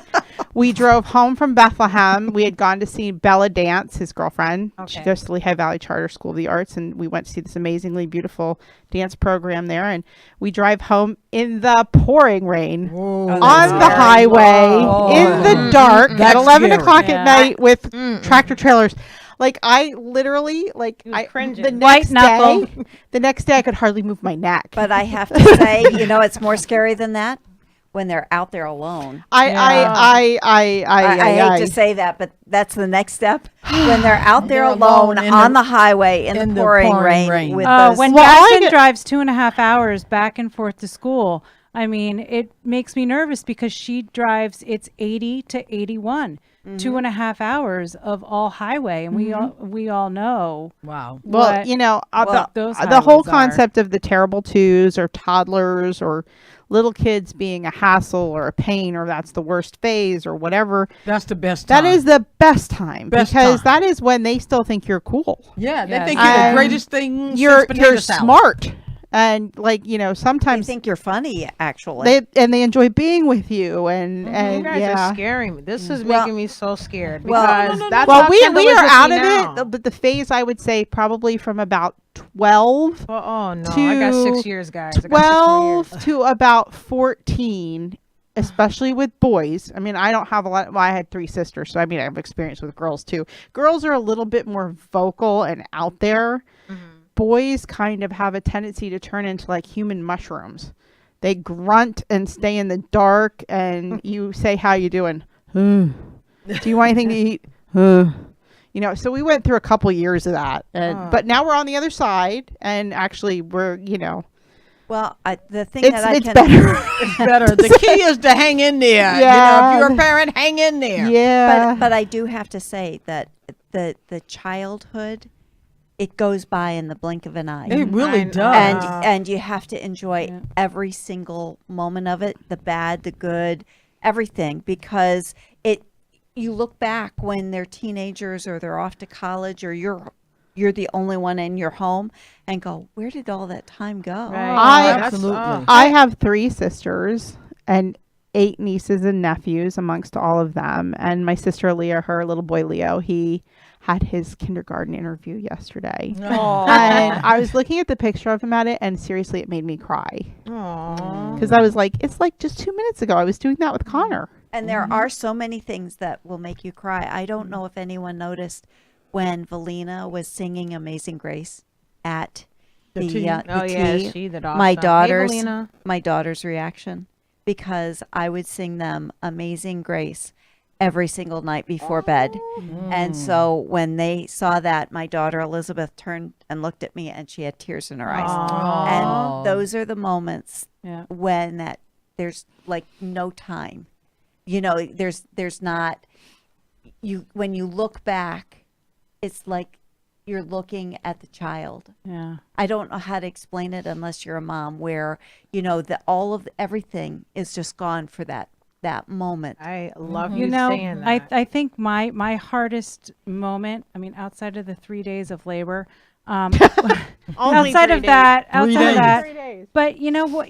we drove home from Bethlehem. We had gone to see Bella dance, his girlfriend. She Okay. goes to Lehigh Valley Charter School of the Arts, and we went to see this amazingly beautiful dance program there. And we drive home in the pouring rain on the highway in the dark at That's 11 scary. o'clock Yeah. at night with tractor trailers. Like I literally, like was I, cringing. the White next knuckle. day, the next day I could hardly move my neck. But I have to say, it's more scary than that when they're out there alone. I I hate to say that, but that's the next step. When they're out there They're alone alone in on the- the highway in the pouring rain with those. When Well, I Jackson get- drives 2.5 hours back and forth to school, I mean, it makes me nervous because she drives, it's 80 to 81, 2.5 hours of all highway. And we all know. Wow. Well, what those the whole highways are. concept of the terrible twos or toddlers or little kids being a hassle or a pain or that's the worst phase or whatever. That's the best time. That is the best time Best because time. that is when they still think you're cool. Yeah, they Yes. think you're the And greatest thing You're since potato you're salad. smart and I sometimes think you're funny, actually. they enjoy being with you and You and guys yeah. are scaring me. This is Well- making me so scared well- because that's Well, how we Kendall is are with out me of now. it, but the phase I would say probably from about 12 Oh no, I got to 6 years, guys. I got 6 more 12 years. to about 14, especially with boys. I mean, I don't have a lot. Well, I had 3 sisters, so I mean, I have experience with girls too. Girls are a little bit more vocal and out there. Boys kind of have a tendency to turn into like human mushrooms. They grunt and stay in the dark, and you say, "How you doing? Do you want anything to eat?" So we went through a couple years of that, and but now we're on the other side, and actually we're Well, the thing it's that I it's can better. It's better. The key is to hang in there. Yeah. If you're a parent, hang in there. Yeah, but I do have to say that the childhood, it goes by in the blink of an eye. It really I- does. and you have to enjoy every single moment of it, the bad, the good, everything, because you look back when they're teenagers or they're off to college or you're the only one in your home and go, where did all that time go? I- Absolutely. I have 3 sisters and 8 nieces and nephews amongst all of them. And my sister Leah, her little boy Leo, he had his kindergarten interview yesterday. And I was looking at the picture of him at it, and seriously, it made me cry. Because I was like, it's like just 2 minutes ago, I was doing that with Connor. And there are so many things that will make you cry. I don't know if anyone noticed when Valina was singing Amazing Grace at The tea. Oh the yeah, tea. she did awesome. my Hey, daughter's Valina. my daughter's reaction, because I would sing them Amazing Grace every single night before bed. And so when they saw that, my daughter Elizabeth turned and looked at me and she had tears in her eyes. And those are the moments Yeah. when there's like no time. There's not when you look back, it's like you're looking at the child. Yeah. I don't know how to explain it unless you're a mom, where everything is just gone for that moment. I love You you know, saying that. I think my hardest moment, I mean, outside of the 3 days of labor, outside of that, but you know what,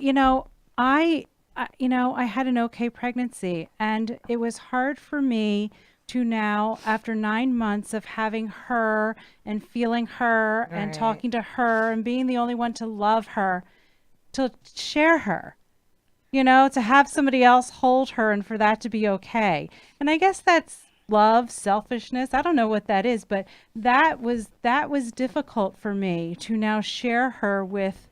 I had an okay pregnancy, and it was hard for me to now, after 9 months of having her and feeling her and Right. talking to her and being the only one to love her, to share her. To have somebody else hold her and for that to be okay. And I guess that's love, selfishness. I don't know what that is, but that was difficult for me to now share her with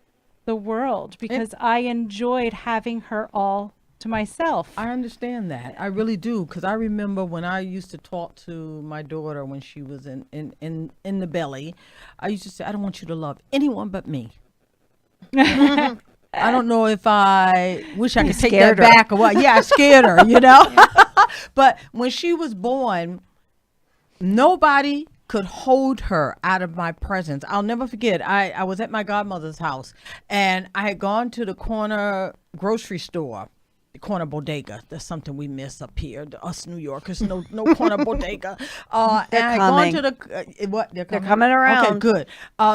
the world, because I enjoyed having her all to myself. I understand that. I really do, because I remember when I used to talk to my daughter when she was in the belly, I used to say, I don't want you to love anyone but me. I don't know if I wish I could take that back or what. Yeah, I scared her, you know. But when she was born, nobody could hold her out of my presence. I'll never forget. I was at my godmother's house, and I had gone to the corner grocery store, the corner bodega. That's something we miss up here, us New Yorkers. No corner bodega. And I had gone to the what? They're coming around. Okay, good.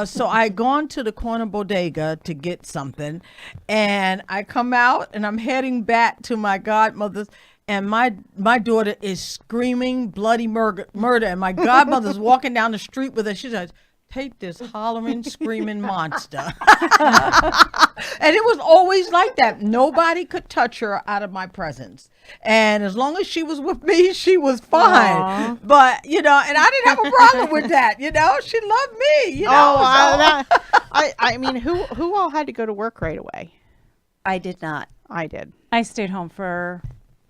So I had gone to the corner bodega to get something, and I come out and I'm heading back to my godmother's. And my daughter is screaming bloody murder, and my godmother's walking down the street with her. She says, "Take this hollering, screaming monster." And it was always like that. Nobody could touch her out of my presence. And as long as she was with me, she was fine. Aww. But, you know, and I didn't have a problem with that. You know, she loved me, you know. I mean, who all had to go to work right away? I did not. I did. I stayed home for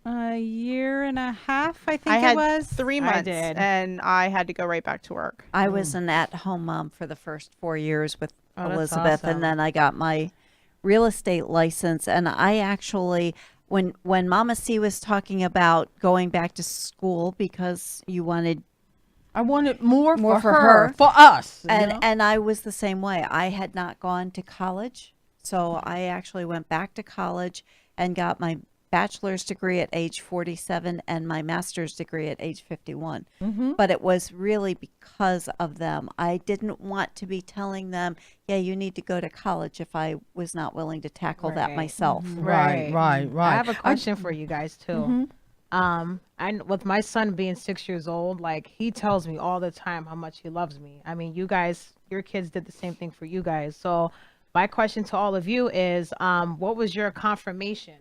a year and a half, I think I had it was. 3 months, and I had to go right back to work. I was an at-home mom for the first 4 years with Elizabeth, awesome. and then I got my real estate license. And I actually, when Mama C was talking about going back to school because I wanted more for her, for us, and I was the same way. I had not gone to college, so I actually went back to college and got my bachelor's degree at age 47 and my master's degree at age 51. Mm-hmm. But it was really because of them. I didn't want to be telling them, yeah, you need to go to college if I was not willing to tackle that myself. Mm-hmm. Right. I have a question for you guys too. Mm-hmm. And with my son being 6 years old, like he tells me all the time how much he loves me. I mean, you guys, your kids did the same thing for you guys. So my question to all of you is, what was your confirmation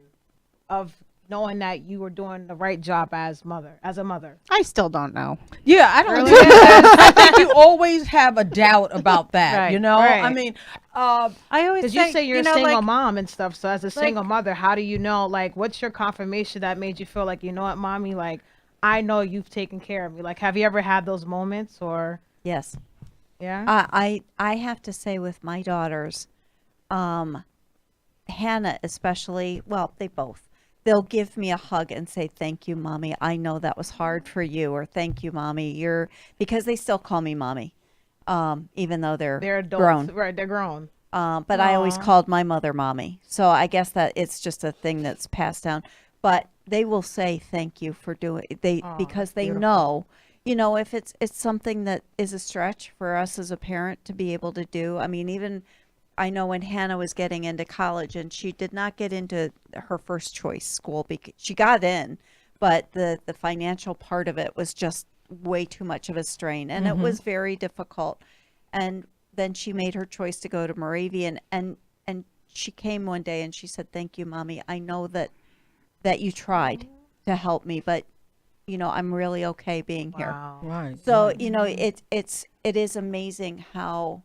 of knowing that you were doing the right job as a mother? I still don't know. Yeah, I don't really? I think you always have a doubt about that, right, you know? Right. I mean, I always you say you're a single like, mom and stuff. So as a single mother, how do you know, like, what's your confirmation that made you feel like, you know what, mommy, like, I know you've taken care of me. Like, have you ever had those moments or? Yes. Yeah. I have to say with my daughters, Hannah especially, well, they both. They'll give me a hug and say, "Thank you, mommy. I know that was hard for you," or "Thank you, mommy. Because they still call me mommy, even though they're adults, grown. right? They're grown. But I always called my mother mommy. So I guess that it's just a thing that's passed down. But they will say thank you for doing because they know, you know, if it's something that is a stretch for us as a parent to be able to do. I mean, even I know when Hannah was getting into college, and she did not get into her first choice school because she got in, but the financial part of it was just way too much of a strain, and it was very difficult. And then she made her choice to go to Moravian, and she came one day and she said, "Thank you, mommy. I know that you tried to help me, but you know, I'm really okay being here." Wow. right. So, you know, it is amazing how,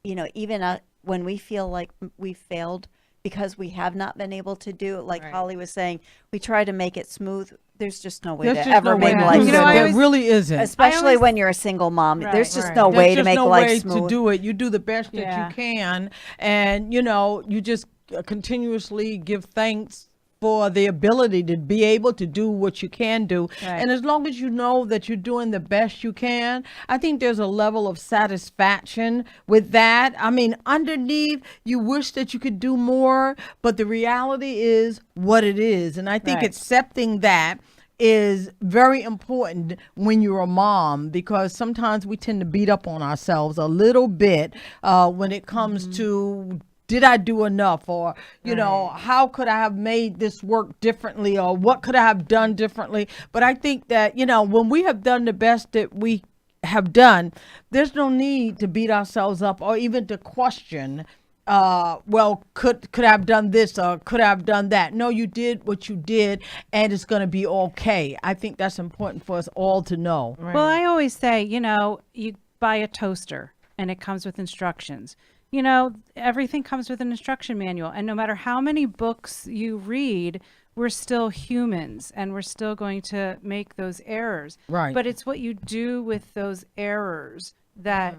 you know, even when we feel like we failed because we have not been able to do, like Holly was saying, we try to make it smooth. There's just no way to ever make life smooth. There really isn't. Especially when you're a single mom. There's just no way to make life smooth. There's just no way to do it. You do the best that you can. And, you know, you just continuously give thanks for the ability to be able to do what you can do. And as long as you know that you're doing the best you can, I think there's a level of satisfaction with that. I mean, underneath, you wish that you could do more, but the reality is what it is. And I think accepting that is very important when you're a mom, because sometimes we tend to beat up on ourselves a little bit when it comes to, did I do enough? Or, you know, how could I have made this work differently? Or what could I have done differently? But I think that, you know, when we have done the best that we have done, there's no need to beat ourselves up or even to question, well, could I have done this or could I have done that? No, you did what you did, and it's going to be okay. I think that's important for us all to know. Well, I always say, you know, you buy a toaster and it comes with instructions. you know, everything comes with an instruction manual. And no matter how many books you read, we're still humans and we're still going to make those errors. Right. But it's what you do with those errors that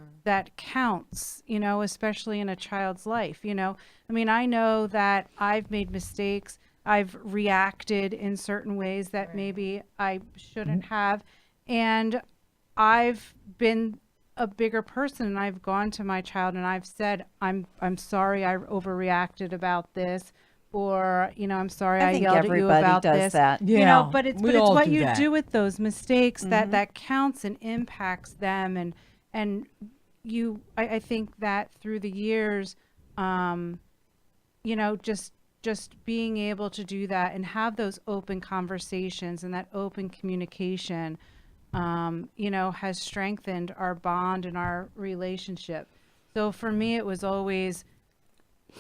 counts, you know, especially in a child's life. You know, I mean, I know that I've made mistakes. I've reacted in certain ways that maybe I shouldn't have. And I've been a bigger person, and I've gone to my child and I've said, I'm sorry I overreacted about this, or, you know, I'm sorry I think yelled at you everybody about does this. that. You Yeah, know, but it's we all what do you that. do with those mistakes that counts and impacts them. And I think that through the years, you know, just being able to do that and have those open conversations and that open communication, you know, has strengthened our bond and our relationship. So for me, it was always,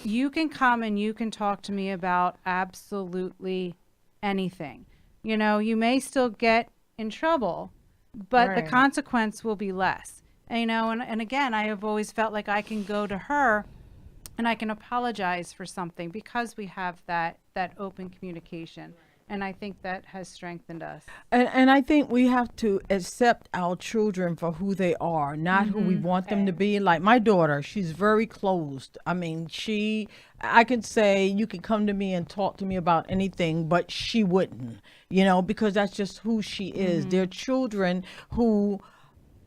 you can come and you can talk to me about absolutely anything. You know, you may still get in trouble, but the Right. consequence will be less. And, you know, and again, I have always felt like I can go to her and I can apologize for something because we have that open communication. And I think that has strengthened us. And I think we have to accept our children for who they are, not who we want them to be. Like my daughter, she's very closed. I mean, I could say you can come to me and talk to me about anything, but she wouldn't, you know, because that's just who she is. They're children who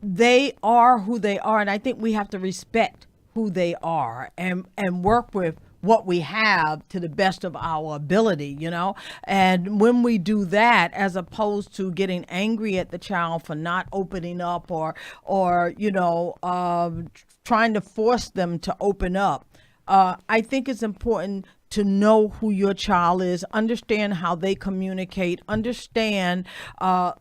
they are who they are. And I think we have to respect who they are and work with what we have to the best of our ability, you know. And when we do that, as opposed to getting angry at the child for not opening up or you know, trying to force them to open up, I think it's important to know who your child is, understand how they communicate, understand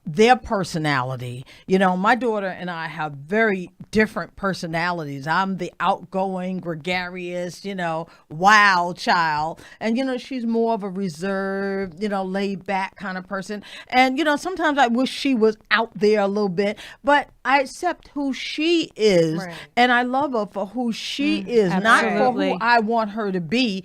their personality. You know, my daughter and I have very different personalities. I'm the outgoing, gregarious, you know, wild child. And, you know, she's more of a reserved, you know, laid back kind of person. And, you know, sometimes I wish she was out there a little bit, but I accept who she is. Right. And I love her for who she is, not for absolutely. who I want her to be.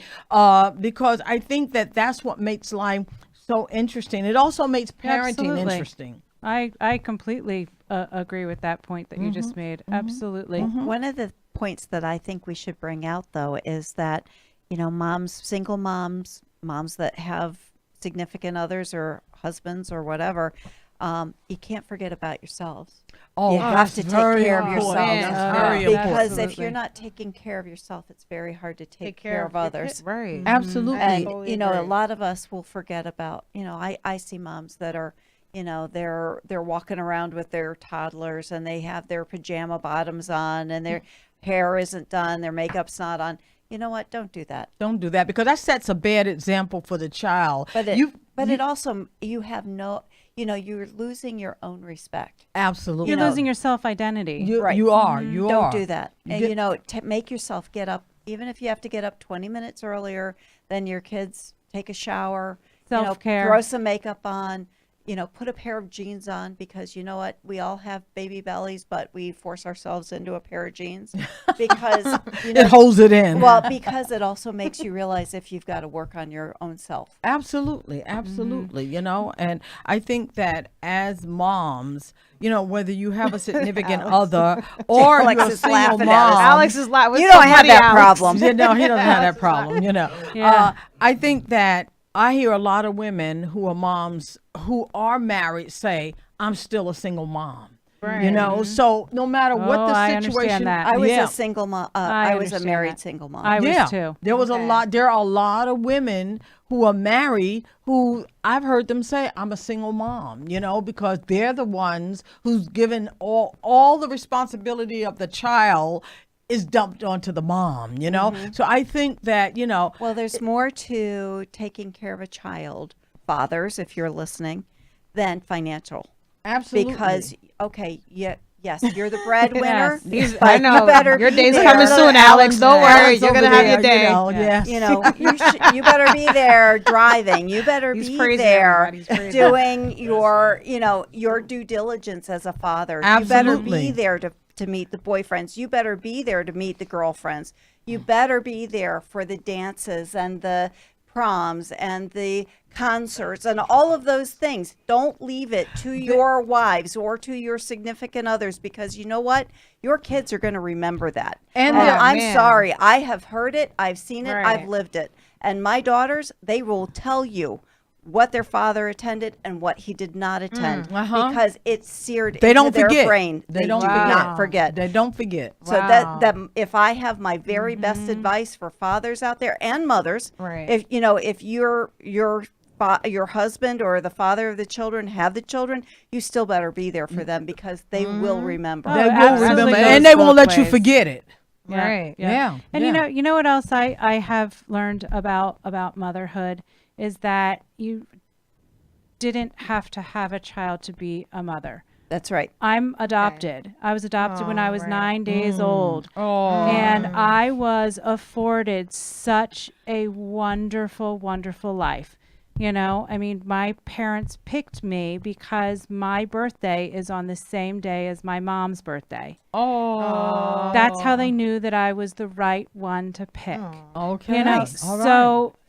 Because I think that that's what makes life so interesting. It also makes parenting Absolutely. interesting. I completely agree with that point that you just made. Absolutely. One of the points that I think we should bring out, though, is that, you know, moms, single moms, moms that have significant others or husbands or whatever, you can't forget about yourselves. Oh, you have to take care of yourself. That's very important. Because if Absolutely. you're not taking care of yourself, it's very hard to take care of others. Right. Absolutely. And totally you know, a agree. lot of us will forget about, you know, I see moms that are, you know, they're walking around with their toddlers and they have their pajama bottoms on and their hair isn't done, their makeup's not on. You know what? Don't do that. Don't do that, because that sets a bad example for the child. But it also, you have no, you know, you're losing your own respect. Absolutely. You're losing your self-identity. You Right. you are. You Don't are. do that. And get- you know, make yourself get up, even if you have to get up 20 minutes earlier than your kids, take a shower, you know, Self-care. throw some makeup on, you know, put a pair of jeans on, because you know what, we all have baby bellies, but we force ourselves into a pair of jeans because you know, It holds it in. well, because it also makes you realize if you've got to work on your own self. Absolutely, absolutely. You know, and I think that as moms, you know, whether you have a significant other or Alex you're a is single laughing at us. mom, Alex is like, You don't have that problem. you know, he doesn't have that problem, you know. Yeah. I think that I hear a lot of women who are moms who are married say, I'm still a single mom. You know, so no matter what Oh, the I understand situation, that. I was yeah. a single mom. I I was a understand married that. single mom. I was too. There was a lot. There are a lot of women who are married who I've heard them say, "I'm a single mom," you know, because they're the ones who's given all the responsibility of the child is dumped onto the mom, you know. So I think that, you know, Well, there's more to taking care of a child, fathers, if you're listening, than financial. absolutely, Because, okay, yes, you're the breadwinner. Yes. but I know. You better Your be day's there. coming soon, Alex. Don't worry. Alex You're over going to have there, your day. You know, yes. You know, you better be there driving. You better He's be praising there everybody. He's praising doing your, you know, your due diligence as a father. You better Absolutely. be there to to meet the boyfriends. You better be there to meet the girlfriends. You better be there for the dances and the proms and the concerts and all of those things. Don't leave it to your wives or to your significant others, because you know what? Your kids are going to remember that. And I'm sorry, I have heard it, I've seen it, I've lived it. And my daughters, they will tell you what their father attended and what he did not attend, because it's seared into their brain. They don't not forget. They don't forget. So that if I have my very best advice for fathers out there and mothers, if you know, if your husband or the father of the children have the children, you still better be there for them, because they will remember. They will remember, and they won't let you forget it. And you know what else I have learned about motherhood is that you didn't have to have a child to be a mother. That's right. I'm adopted. I was adopted when I was 9 days old. And I was afforded such a wonderful, wonderful life. You know, I mean, my parents picked me because my birthday is on the same day as my mom's birthday. That's how they knew that I was the right one to pick. Okay. You know,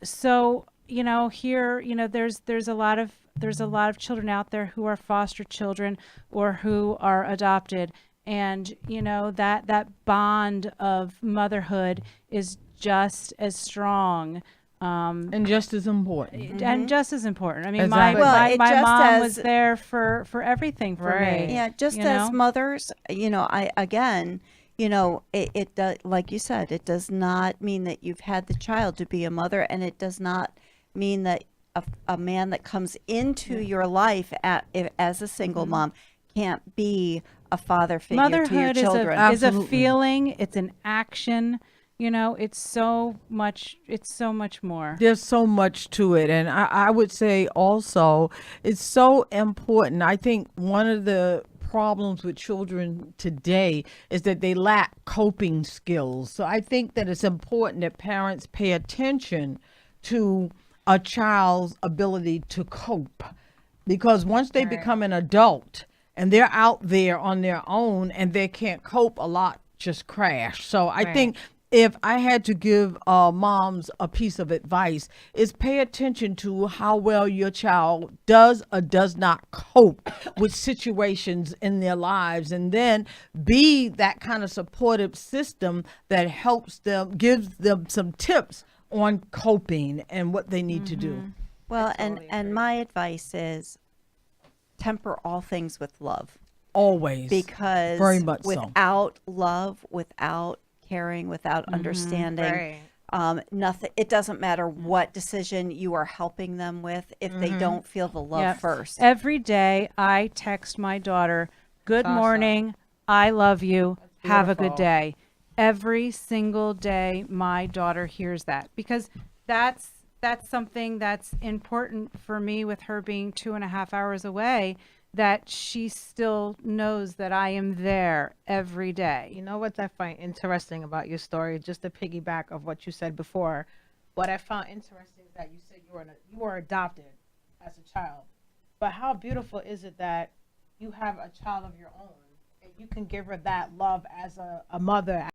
so you know, here, you know, there's a lot of children out there who are foster children or who are adopted, and you know that bond of motherhood is just as strong. And just as important. And just as important. I mean, Exactly. my mom was there for everything for me. Yeah, just as mothers, you know, you know, it does, like you said, it does not mean that you've had the child to be a mother, and it does not mean that a man that comes into your life as a single mom can't be a father figure to your children. Motherhood is a feeling. It's an action. You know, it's so much more. There's so much to it. And I would say also, it's so important. I think one of the problems with children today is that they lack coping skills. So I think that it's important that parents pay attention to a child's ability to cope, because once they become an adult and they're out there on their own and they can't cope, a lot just crash. So I think if I had to give moms a piece of advice, is pay attention to how well your child does or does not cope with situations in their lives, and then be that kind of supportive system that helps them, gives them some tips on coping and what they need to do. Well, and my advice is temper all things with love. Always. Because very much without love, without caring, without understanding, nothing, it doesn't matter what decision you are helping them with if they don't feel the love first. Every day I text my daughter, "Good morning, I love you, have a good day." Every single day my daughter hears that, because that's something that's important for me, with her being 2.5 hours away, that she still knows that I am there every day. You know what I find interesting about your story, just to piggyback of what you said before, what I found interesting is that you said you were adopted as a child, but how beautiful is it that you have a child of your own and you can give her that love as a mother,